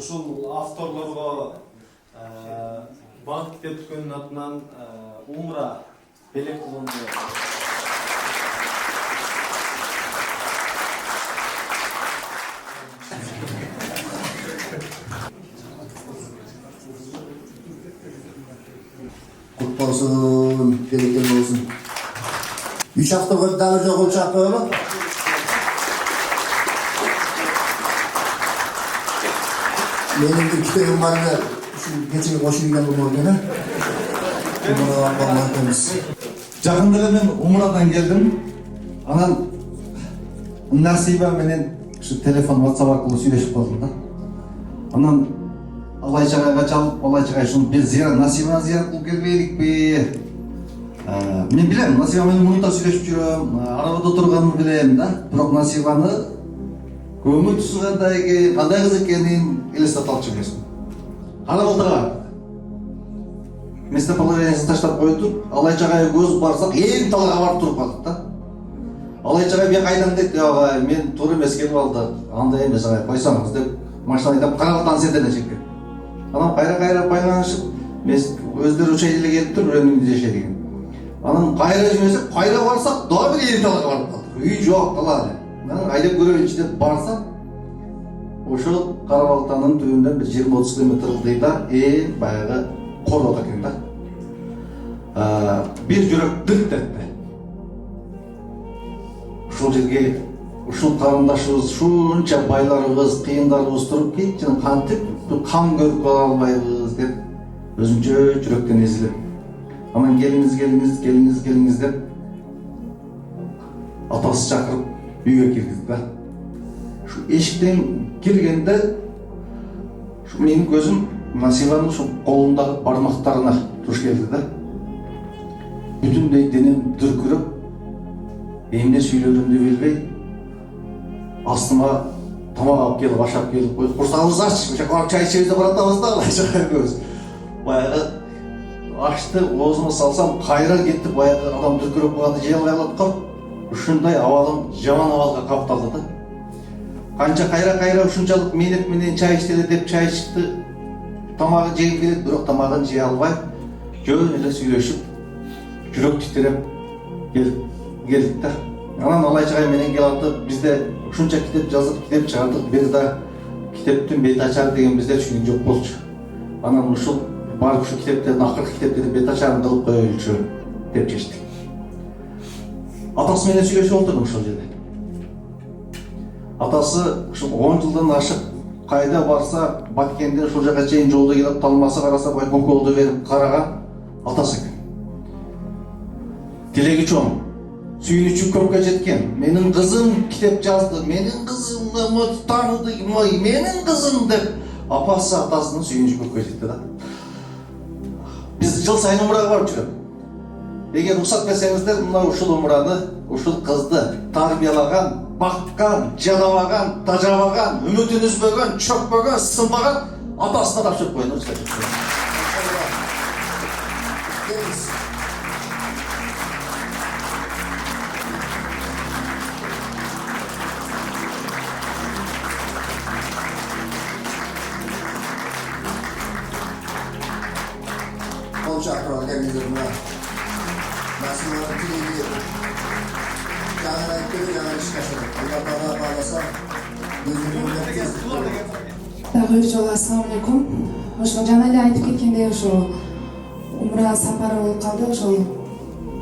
ушул авторлорго Банк китеп дүкөнүнүн атынан умра белек улунду. Kutlu olsun, bereketli olsun. 3 hafta böyle daha önce olacak böyle. Benim bir kitabım var da şu geçen koşuyla bu morgana. Bunu anlattınız. Жақында эле мен Умрадан келдим. Анан Насиба менен ушу телефон WhatsApp аркылуу сүйлөшүп калдым да. Анан Алайчагайга чалып, Алайчагай ушуну биз зыярат Насибаны зыярат кылып келбейликпи? Мен билем, Насиба менен мурунта сүйлөшүп жүрөм, арабада турганын билем да. Бирок Насибаны көңүл түсү кандай экен, кандай кыз экенин элестете алчу эмесмин. Карабалтага местоположениесин таштап коюп, Алайчагайга көз барсак, эң талга барып туруп калдык да. Алайчагай бияка айдан дейт, агай, мен туура эмес келип алды, андай эмес агай, койсоңуз деп машина айдап Карабалтан сенден чеккен. Анан кайра байланышып, өздөрү ошол эле келип туруп өрөөнүн жешет экен. Анан кайра жөнөсөк, кайра барсак, дагы бир эң талга барып калдык. Үй жок, тала. Анан айдап көрөйүнчү деп барсам, ошол Карабалтанын түбүндөн бир 20-30 км ылдыйда эң баягы корот экен да. Bir жүрөк дырт этти. Ушул жерге, ушул карындашыбыз, ушунча байларыбыз, кыйындарыбыз туруп кетчин кантип кам көрүп кала албайбыз деп өзүнчө жүрөктөн эзилип. Анан келиңиз деп атасы чакырып үйгө киргизди да. Шу эшиктен киргенде менин көзүм Насибанын шу колундагы бармактарына туш келди да. Бүтүндөй денем дүркүрөп, эмне сүйлөрүмдү билбей, астыма тамак алып келип, ашап келип коюп, курсагыбыз ач, ошо барып чай ичебиз деп баратабыз да, Алайчагайбыз. Баягы ашты, оозума салсам, кайра кетип, баягы адам дүркүрөп калганды жей албай калат го. Ушундай абалым жаман абалга капталды да. Канча кайра ушунчалык менеп менен чай ичтели деп чай ичти. Тамагы жей келет, бирок тамагын жей албай, жөн эле сүйлөшүп, жүрөк титиреп келдик да. Анан Алайчагай менен келатып, бизде ушунча китеп жазып, китеп чыгардык, бир да китептин бет ачары деген бизде түшүнгөн жок болчу. Анан ушул барып ушу китептердин акыркы китептердин бет ачарын кылып коелучу деп чечтик. Атасы менен сүйлөшүп отурдум ошол жерде. Атасы ушул 10 жылдан ашык кайда барса, Баткенде ушул жака чейин жолдо келип талмасы караса, бай көкөлдү берип караган атасы экен. Тилеги чоң, сүйүнүчү көпкө жеткен. Менин кызым китеп жазды, менин кызымды тааныды, менин кызым деп апасы атасынын сүйүнүчү көпкө жетти да. Биз жыл сайын умрага барып жүрөм. Эгер уруксат берсеңиздер, мына ушул умраны, ушул кызды тарбиялаган, баккан, жалабаган, тажабаган, үмүтүн үзбөгөн, чөкпөгөн, сынбаган атасына тапшырып коюңуз. Çakral kendinizden nasıl tilegi jangan aytып jangan ish qilishadi. Alloh taolo xohlasa Дагы бир жолу ассалам алейкум. Ошо жана эле айтып кеткендей, ошо умра сапары болуп калды. Ошол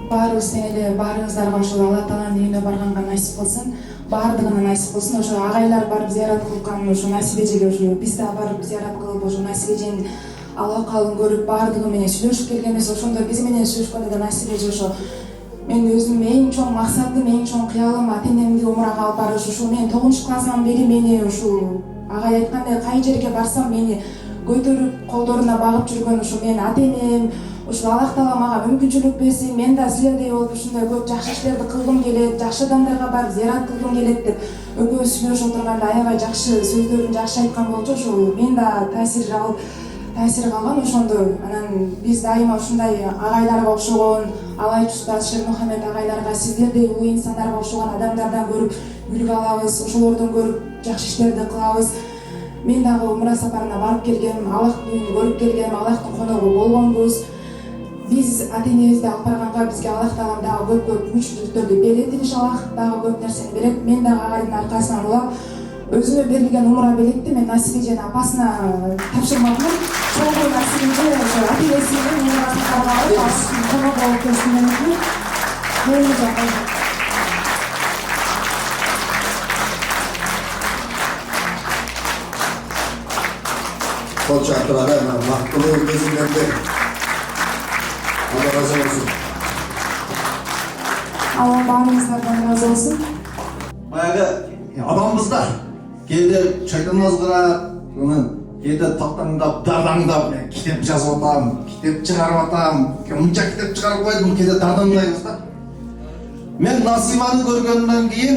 баарыбыз тең эле баарыңыздарга ошол Алла тааланын үйүнө барганга насип кылсын. Баардыгына насип кылсын. Ошо агайлар барып зыярат кылган, ошо Насип эжеге ошо биз да барып зыярат кылып, ошо Насип эженин Алла калын көрүп, баардыгы менен сүйлөшүп келгенбиз. Ошондо биз менен сүйлөшкөндө да Насип эже ошо мен өзүм эң чоң максатым, эң чоң кыялым ата-энемди умрага алып барыш. Ушул мен 9 классынан бери мени ушул агай айткандай кай жерге барсам мени көтөрүп колдоруна багып жүргөн ушул менин ата-энем, ушул Аллах таала мага мүмкүнчүлүк берсин, мен да силердей болуп ушундай көп жакшы иштерди кылгым келет, жакшы адамдарга барып зыярат кылгым келет деп экөөбүз сүйлөшүп отурганда аябай жакшы сөздөрүн жакшы айткан болчу. Ошол мен да таасир калган ошондо. Анан биз дайыма ушундай агайларга окшогон, Алайч Устаз, Шермухамед агайларга, сиздердей улуу инсандарга окшогон адамдардан көрүп үлгү алабыз, ошолордон көрүп жакшы иштерди кылабыз. Мен дагы умра сапарына барып келгем, Аллахтын үйүн көрүп келгем, Аллахтын коногу болгонбуз. Биз ата-энебизди алып барганга бизге Аллах таалам дагы көп мүмкүнчүлүктөрдү берет, иншаллах, дагы көп нерсени берет. Мен дагы агайдын аркасынан улап өзүмө берилген умра билетти мен Насибе жана апасына тапшырмакмын. Чоңгу Насибеже ошо ата-энесинин умрасын кабыл алып, Аллахтын коногу болуп келсин деmiştim. Böyle yapalım. Kol çarpılara mahkulu gözümlerde. Allah razı olsun. Allah bağrımızlardan razı olsun. баягы адамбыздар кээде чайканыбызга кээде тактаңдап дардаңдап мен китеп жазып атам, китеп чыгарып атам, мынча китеп чыгарып койдум, кээде дардаңдайбыз да. Мен Насибаны көргөндөн кийин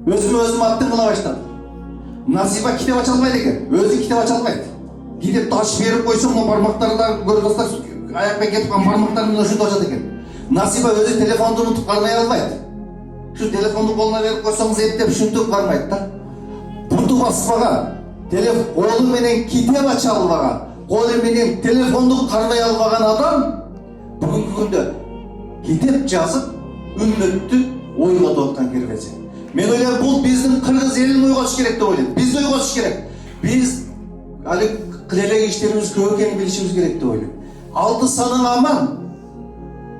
өзүм аттым кыла баштадым. Насиба китеп ача албайт экен, өзү китеп ача албайт. Китепти ачып берип койсом, мына бармактары да көрүп атсаңыз, аякпен кетип калган бармактары менен ушинтип ачат экен. Насиба өзү телефонду унутуп кармай албайт. Şu telefonu koluna verip koysanız еттеп шүнтіп бармайды да. Бұнды баспаған, қолы менен китеп ача албаған, қолы менен телефонды қармай албаған адам бүгінгі күнде китеп жазып, үмметті ойға тоқтан кербесе. Мен ойлаймын, бұл біздің қырғыз елін ойға түш керек деп ойлаймын. Біз ойға түш керек. Біз әлі қылелек іштеріміз көп екенін білішіміз керек деп ойлаймын. Алды саның аман,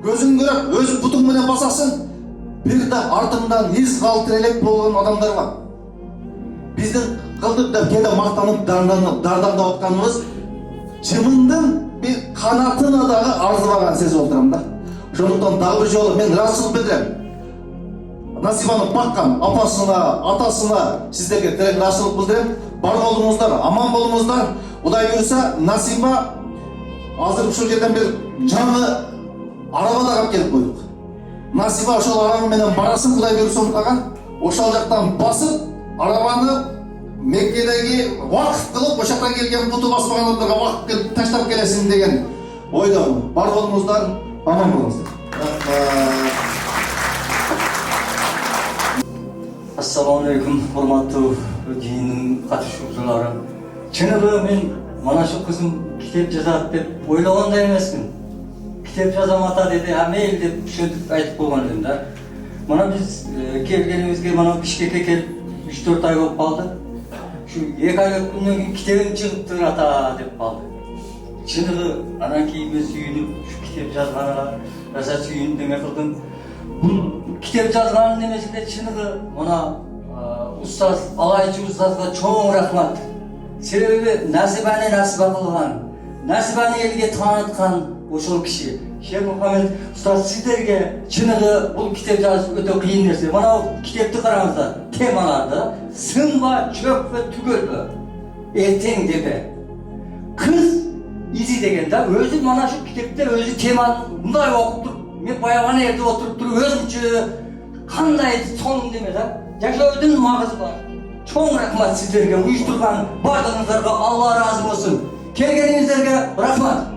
көзің көріп, өз бұтың менен басасың. Bir de артымдан iz калтырелек болған адамдар бар. Біздің қылдық деп кейде мақтанып дардаңдап отқанымыз чымындың bir қанатына дағы арзымаған сезіп отырмын да. Сондықтан дағы бір жолы мен расыл білдірем. Насибаны баққан апасына, атасына сіздерге тірек расылық білдірем. Бар болыңыздар, аман болыңыздар. Құдай бұйырса Насиба азыр ушул жерден bir жаңы арабада қалып келіп қойдық. Насиба ошол арабы менен барасын, Кудай буйрса ага, ошол жактан басып, арабаны Меккедеги вакыф кылып, ошол жактан келген буту баспаган адамдарга вакыф кылып таштап келесин деген ойдомун. Бар болуңуздар, аман болуңуздар. Assalamu alaikum, hormatly жыйындын катышуучулары. Чыныгы мен мана шу кызым китеп жазат деп ойлогондой эмесмин. Kitap жазам ата dedi, мейл деп шөntүп айтып койгон элем да. Мана биз келгенибизге мана Бишкекке келип 3-4 ай болуп калды. Şu 2 ай өткөндөн кийин китебиң чыгыптыр ата деп калды. Чыныгы анан кийин мен сүйүнүп, şu китеп жазганга аса сүйүнүп неме кылдым. Бул китеп жазганын немесинде чыныгы мана устаз, алайчы устазга чоң рахмат. Себеби Насибаны насиба кылган, Насибаны элге тааныткан ошол киши. Шейх Мухаммед устаз сиздерге чыныгы бул китеп жазып өтө кыйын нерсе. Мына китепти караңыздар, темаларды сынба, чөкпө, түгөлбө, эртең депе. Кыз изи деген да, өзү мана шу китепте өзү теманы мындай окуп туруп, мен баягы эрте отуруп туруп өзүмчө кандай сонун деме да, жашоодун магызы бар. Чоң рахмат сиздерге, уюштурган бардыгыңыздарга Алла разы болсун. Келгениңиздерге рахмат.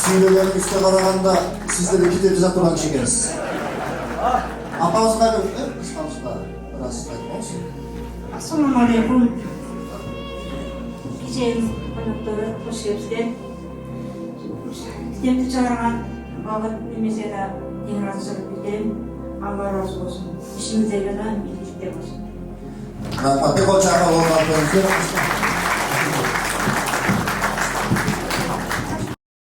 Süylelerin üstüne karaganda sizde de kitap yazıp duran kişi ekensiniz. Apamızda bir kıskançlıkla biraz olsun. Assalamu alaikum. Gecenin konukları hoş geldiniz. Kitapta çağıran bağlı mesela en razılık bildirim. Allah razı olsun. İşimize gelen iyilikler olsun. Rahmatli kol çağırma olmak